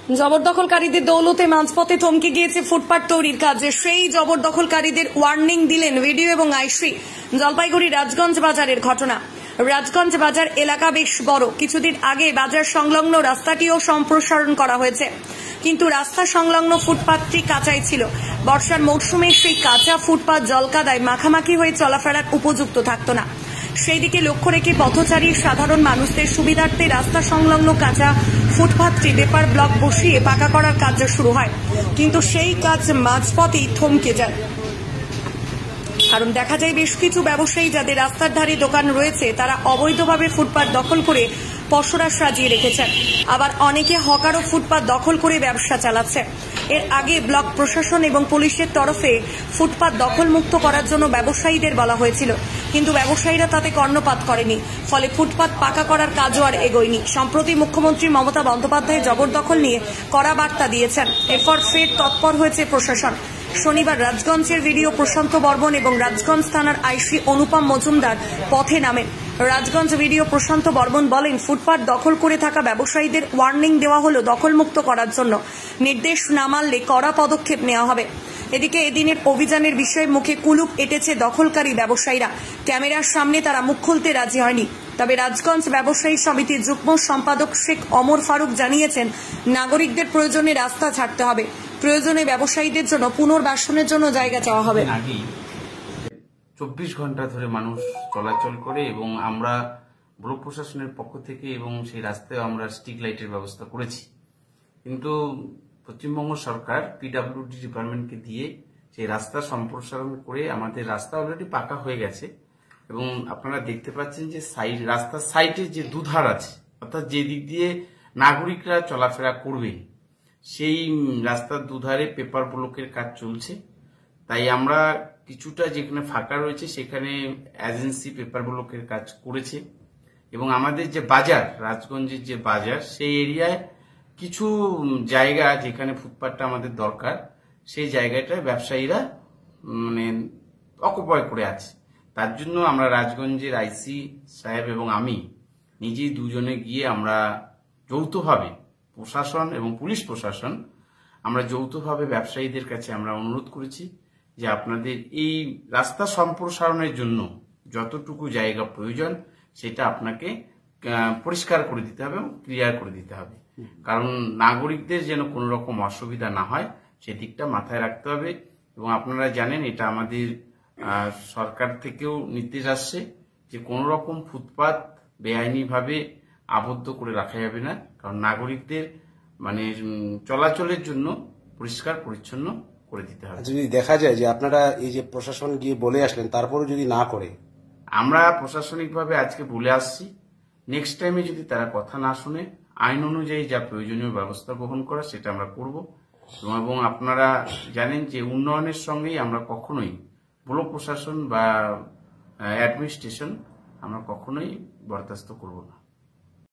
জবরদখলকারীদের দৌলতে মাঝপথে থমকে গিয়েছে ফুটপাত তৈরির কাজে। সেই জবরদখলকারীদের ওয়ার্নিং দিলেন ভিডিও এবং আইসি। জলপাইগুড়ি রাজগঞ্জ বাজারের ঘটনা। রাজগঞ্জ বাজার এলাকা বেশ বড়। কিছুদিন আগে বাজার সংলগ্ন রাস্তাটিও সম্প্রসারণ করা হয়েছে, কিন্তু রাস্তা সংলগ্ন ফুটপাতটি কাঁচাই ছিল। বর্ষার মৌসুমে সেই কাঁচা ফুটপাত জলকাদায় মাখামাখি হয়ে চলাফেরার উপযুক্ত থাকত না। সেই দিকে লক্ষ্য রেখে পথচারী সাধারণ মানুষদের সুবিধার্থে রাস্তা সংলগ্ন কাঁচা ফুটপাতটি পেপার ব্লক বসিয়ে পাকা করার কাজ শুরু হয়, কিন্তু সেই কাজ মাঝপথেই থমকে যায়। কারণ দেখা যায় বেশ কিছু ব্যবসায়ী যাদের রাস্তার ধারে দোকান রয়েছে তারা অবৈধভাবে ফুটপাত দখল করে পসরা সাজিয়ে রেখেছেন। আবার অনেকে হকারও ফুটপাত দখল করে ব্যবসা চালাচ্ছে। এর আগে ব্লক প্রশাসন এবং পুলিশের তরফে ফুটপাত দখলমুক্ত করার জন্য ব্যবসায়ীদের বলা হয়েছিল, কিন্তু ব্যবসায়ীরা তাতে কর্ণপাত করেনি। ফলে ফুটপাত পাকা করার কাজও আর এগোয়নি। সম্প্রতি মুখ্যমন্ত্রী মমতা বন্দ্যোপাধ্যায় জবরদখল নিয়ে কড়া বার্তা দিয়েছেন। এরপর ফের তৎপর হয়েছে প্রশাসন। শনিবার রাজগঞ্জের ভিডিও প্রশান্ত বর্মন এবং রাজগঞ্জ থানার আইসি অনুপম মজুমদার পথে নামেন। রাজগঞ্জ ভিডিও প্রশান্ত বর্মন বলেন, ফুটপাত দখল করে থাকা ব্যবসায়ীদের ওয়ার্নিং দেওয়া হলো দখলমুক্ত করার জন্য। নির্দেশ না মানলে কড়া পদক্ষেপ নেওয়া হবে। এদিকে এদিনের অভিযানের বিষয়ে মুখে কুলুপ এঁটেছে দখলকারী ব্যবসায়ীরা। ক্যামেরার সামনে তারা মুখ খুলতে রাজি হয়নি। তবে রাজগঞ্জ ব্যবসায়ী সমিতির যুগ্ম সম্পাদক শেখ অমর ফারুক জানিয়েছেন, নাগরিকদের প্রয়োজনে রাস্তা ছাড়তে হবে। প্রয়োজনে ব্যবসায়ীদের জন্য পুনর্বাসনের জন্য জায়গা চাওয়া হবে। 24 ঘন্টা ধরে মানুষ চলাচল করে এবং আমরা ব্লক প্রশাসনের পক্ষ থেকে এবং সেই রাস্তায় আমরা স্ট্রিট লাইটের ব্যবস্থা করেছি, কিন্তু পশ্চিমবঙ্গ সরকার পিডব্লিউডি ডিপার্টমেন্টকে দিয়ে সেই রাস্তা সম্প্রসারণ করে আমাদের রাস্তা অলরেডি পাকা হয়ে গেছে। এবং আপনারা দেখতে পাচ্ছেন যে রাস্তার সাইডে যে দুধার আছে, অর্থাৎ যে দিক দিয়ে নাগরিকরা চলাফেরা করবে সেই রাস্তার দুধারে পেপার ব্লকের কাজ চলছে। তাই আমরা কিছুটা যেখানে ফাঁকা রয়েছে সেখানে এজেন্সি পেপার ব্লকের কাজ করেছে এবং আমাদের যে বাজার, রাজগঞ্জের যে বাজার, সেই এরিয়ায় কিছু জায়গা যেখানে ফুটপাতটা আমাদের দরকার সেই জায়গাটায় ব্যবসায়ীরা অকুপায় করে আছে। তার জন্য আমরা রাজগঞ্জের আইসি সাহেব এবং আমি নিজেই দুজনে গিয়ে আমরা যৌথভাবে প্রশাসন এবং পুলিশ প্রশাসন আমরা যৌথভাবে ব্যবসায়ীদের কাছে আমরা অনুরোধ করেছি যে আপনাদের এই রাস্তা সম্প্রসারণের জন্য যতটুকু জায়গা প্রয়োজন সেটা আপনাকে পরিষ্কার করে দিতে হবে এবং ক্লিয়ার করে দিতে হবে। কারণ নাগরিকদের যেন কোনো রকম অসুবিধা না হয় সেদিকটা মাথায় রাখতে হবে। এবং আপনারা জানেন এটা আমাদের সরকার থেকেও নির্দেশ আসছে যে কোনো রকম ফুটপাত বেআইনিভাবে আবদ্ধ করে রাখা যাবে না, কারণ নাগরিকদের চলাচলের জন্য পরিষ্কার পরিচ্ছন্ন করে দিতে হবে। যদি দেখা যায় যে আপনারা এই যে প্রশাসন গিয়ে বলে আসলেন তারপরও যদি না করে, আমরা প্রশাসনিকভাবে আজকে বলে আসছি, নেক্সট টাইমে যদি তারা কথা না শুনে আইন অনুযায়ী যা প্রয়োজনীয় ব্যবস্থা গ্রহণ করা সেটা আমরা করব। এবং আপনারা জানেন যে উন্নয়নের সঙ্গেই আমরা কখনোই ব্লক প্রশাসন বা অ্যাডমিনিস্ট্রেশন আমরা কখনোই বরদাস্ত করব না।